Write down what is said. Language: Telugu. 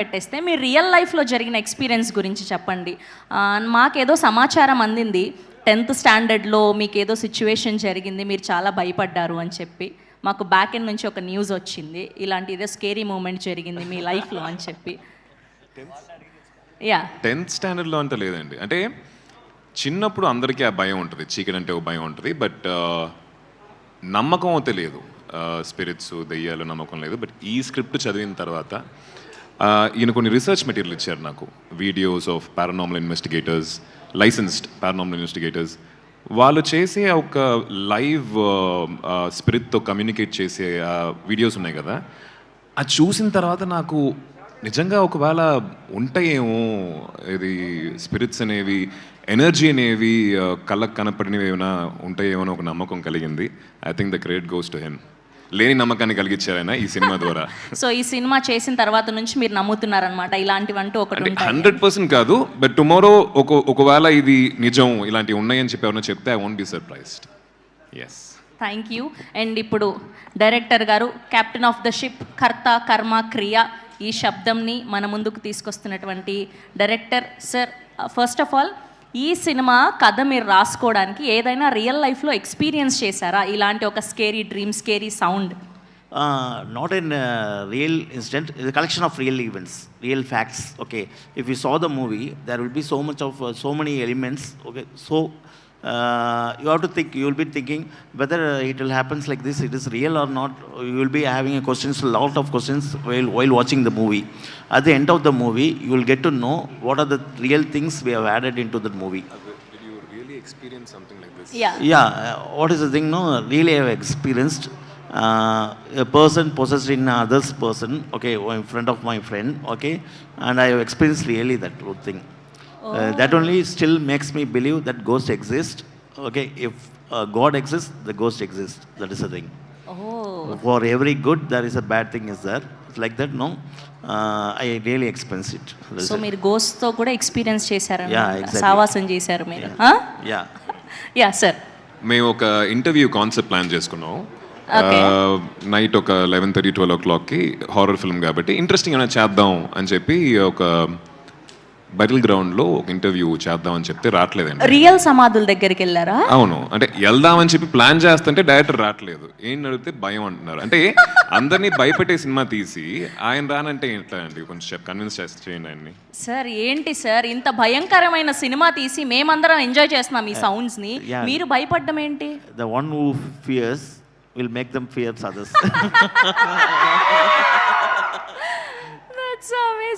పెట్టేస్తే మీ రియల్ లైఫ్లో జరిగిన ఎక్స్పీరియన్స్ గురించి చెప్పండి. మాకేదో సమాచారం అందింది 10th స్టాండర్డ్లో మీకు ఏదో సిచ్యువేషన్ జరిగింది, మీరు చాలా భయపడ్డారు అని చెప్పి మాకు బ్యాక్ ఎండ్ నుంచి ఒక న్యూస్ వచ్చింది, ఇలాంటి ఏదో స్కేరీ మూమెంట్ జరిగింది మీ లైఫ్లో అని చెప్పి. యా 10th స్టాండర్డ్లో అంత లేదండి. అంటే చిన్నప్పుడు అందరికీ ఆ భయం ఉంటుంది, చీకటి అంటే ఒక భయం ఉంటుంది. బట్ నమ్మకం అయితే లేదు, స్పిరిట్స్ దెయ్యాలు నమ్మకం లేదు. బట్ ఈ స్క్రిప్ట్ చదివిన తర్వాత ఈయన కొన్ని రీసెర్చ్ మెటీరియల్ ఇచ్చారు నాకు, videos of paranormal investigators, licensed paranormal investigators. వాళ్ళు చేసే ఒక లైవ్ స్పిరిట్తో కమ్యూనికేట్ చేసే వీడియోస్ ఉన్నాయి కదా, అది చూసిన తర్వాత నాకు నిజంగా ఒకవేళ ఉంటాయేమో ఇది స్పిరిట్స్ అనేవి, ఎనర్జీ అనేవి కళ్ళకు కనపడినవి ఏమైనా ఉంటాయేమో అని ఒక నమ్మకం కలిగింది. I think the credit goes to him. లేని నమ్మకాన్ని కలిగించారైనా ఈ సినిమా ద్వారా. సో ఈ సినిమా చేసిన తర్వాత నుంచి మీరు నమ్ముతున్నారనమాట ఇలాంటివంటూ ఒకటి 100% కాదు, బట్ టుమారో ఒకవేళ ఇది నిజం ఇలాంటివి ఉన్నాయని చెప్పి ఎవరైనా చెప్తే I won't be surprised. Yes, thank you. And ఇప్పుడు director garu captain of the ship, Karta Karma Kriya ఈ శబ్దంని మన ముందుకు తీసుకొస్తున్నటువంటి director sir, first of all ఈ సినిమా కథ మీరు రాసుకోవడానికి ఏదైనా రియల్ లైఫ్లో ఎక్స్పీరియన్స్ చేశారా, ఇలాంటి ఒక scary dream, scary sound? Not in real incident, it's a collection of real events, real facts. Okay, if you saw the movie, there will be so much of so many elements. Okay, so you have to think, you will be thinking whether it will happens like this, it is real or not. You will be having a lot of questions while watching the movie. At the end of the movie, you will get to know what are the real things we have added into the movie. Did you really experience something like this? Yeah, what is the thing? No, really I have experienced a person possessed in others person, okay, in front of my friend, okay, and I have experienced really that thing. That only still makes me believe that ghost exists. Okay, if God exists, the ghost exists. That is the thing. Oh. For every good, there is a bad thing is there. It's like that, no? I really experience it. So మీరు గోస్ట్తో కూడా ఎక్స్పీరియన్స్ చేశారని, Yeah, exactly. సావాసం చేశారు మీరు? Yeah. Yeah sir. మేము ఒక ఇంటర్వ్యూ కాన్సెప్ట్ ప్లాన్ చేసుకున్నాం. నైట్ ఒక 11:30-12 o'clockకి, హారర్ ఫిల్మ్ కాబట్టి ఇంట్రెస్టింగ్ అయినా చేద్దాం అని చెప్పి ఒక బటిల్ గ్రౌండ్లో ఒక ఇంటర్వ్యూ చేద్దాం అని చెప్తే రావట్లేదండి. రియల్ సమాధుల దగ్గరికి వెళ్ళారా? అవును, అంటే వెళ్దామని చెప్పి ప్లాన్ చేస్తుంటే డైరెక్టర్ రావట్లేదు. ఏం అడిగితే భయం అంటున్నారు. అంటే అందరినీ భయపెట్టే సినిమా తీసి ఆయన రానంటే ఎట్లా అండి? కొంచెం కన్విన్స్ చేయండి ఆయన్ని. సార్ ఏంటి సార్, ఇంత భయంకరమైన సినిమా తీసి మేమందరం ఎంజాయ్ చేస్తున్నాం ఈ సౌండ్స్ ని, మీరు భయపడ్డం ఏంటి? The one who fears will make them fear others. That's amazing.